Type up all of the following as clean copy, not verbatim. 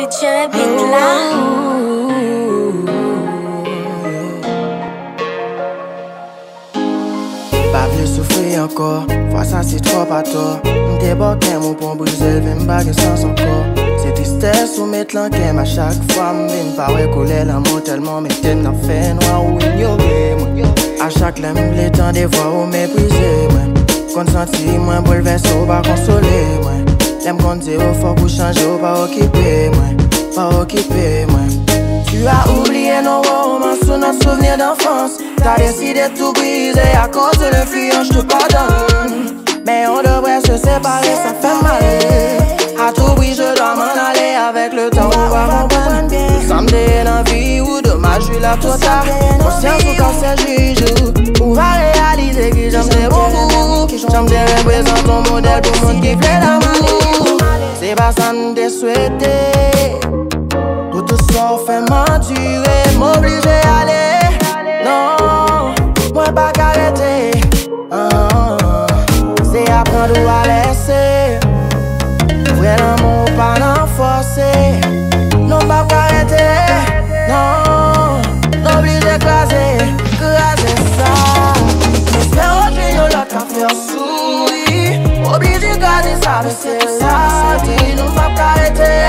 Future beat là. Pas plus souffrir encore, fois ça c'est trop à tort. M'te boquin mon pont brisé, le bague sans encore. C'est tristesse ou mettre l'enquête à chaque fois. M'vine pas recoller l'amour tellement m'était n'a fait noir ou ignoré. À chaque lème, les temps des voix ou mépriser. Consenti, moi bouleversé ou pas consoler. L'aime qu'on dit au fort pour changer ou pas occuper. Pas occuper, Tu as oublié nos romances ou nos souvenirs d'enfance. T'as décidé de tout briser à cause de l'influence, je te pardonne. Mais on devrait se séparer, ça fait mal. À tout prix, je dois m'en aller. Avec le temps, on va comprendre. Samedi dans la vie ou dommage, je suis là trop tard. Conscience ou quand c'est juge. On va réaliser que j'aime des bons. J'aime des représentants ton modèle pour monde qui fait l'amour. C'est pas ça me t'ai souhaité. Pour tout ça, fait m'endurer, m'obliger à aller. Non, moi pas qu'arrêter. C'est apprendre ou à laisser. Vrai l'amour, pas n'en forcer. Non, pas qu'arrêter. Non, n'oblige d'écraser, craser ça. J'espère que nous l'autre qu'à faire sourire. Oblige d'écraser ça, mais c'est ça. Dis nous pas qu'arrêter.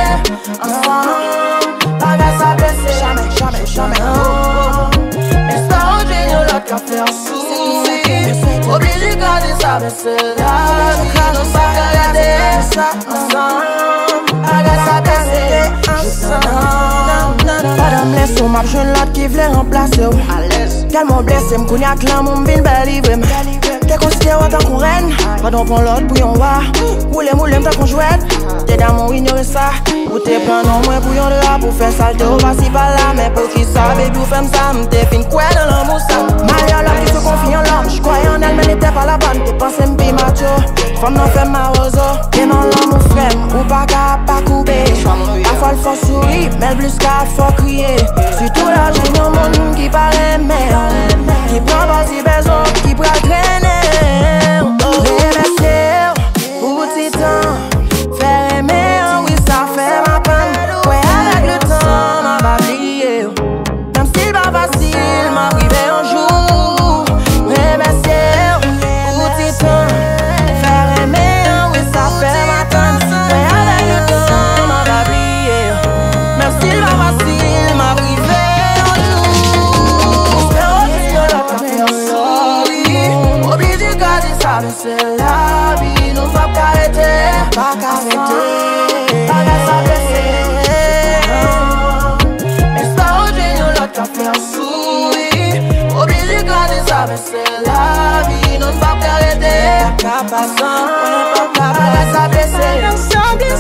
Ensemble, pas qu'à s'abaisser. Jamais, j'espère que nous l'autre qu'à faire sourire. Oblige d'écraser ça, mais c'est la vie. Nous pas qu'arrêter. Ensemble, pas qu'à s'abaisser. Madame laisse ou m'a jeune l'autre qui voulait remplacer ou tellement blessé m'kouni ak l'amour m'vin bel livre. T'es considéré en tant qu'on reine. Pardon pour l'autre pour yon wa. Moule m'ta qu'on jouette. T'es dans mon ignorer ça. Ou t'es plein non moins pour yon de rap. Pour faire saleté ou pas si pas là. Mais pour qui ça baby ou femme ça. M'te fin quoi dans l'amour ça. Maria l'homme qui se confie en l'homme. J'croyais en elle mais n'était pas la bonne. T'es pensé m'pi macho. Femme n'en fait ma roseau. T'es dans l'amour frème. Ou pas qu'à pas couper. Parfois le faut sourire. Mais plus qu'à faut crier. Surtout là j'ai un monde qui paraît merde. Qui prend pas si besoin. Qui prend traîner. Remercier pour petit temps. Faire aimer, oui ça fait ma peine. Ouais avec le temps, m'a pas oublié. Même s'il pas facile, m'a privé un jour. Remercier pour petit temps. Faire aimer, oui ça fait ma peine. Ouais avec le temps, m'a pas oublié. Même s'il pas facile, m'a privé un jour. J'espère que tu l'as fait. Obligé de garder ça, mais c'est la vie. Nous va pas arrêter, pas qu'arrêter, pas qu'à s'abaisser. Mais c'est pas au génie, l'autre qu'a fait un sourire. Obligé de garder ça, mais c'est la vie. Nous va pas arrêter, pas qu'à passer, pas qu'à s'abaisser. Ensemble, mais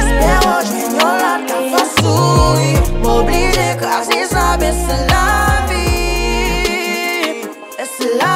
c'est pas au génie, l'autre qu'a fait un sourire. Obligé de garder ça, mais c'est la vie. C'est la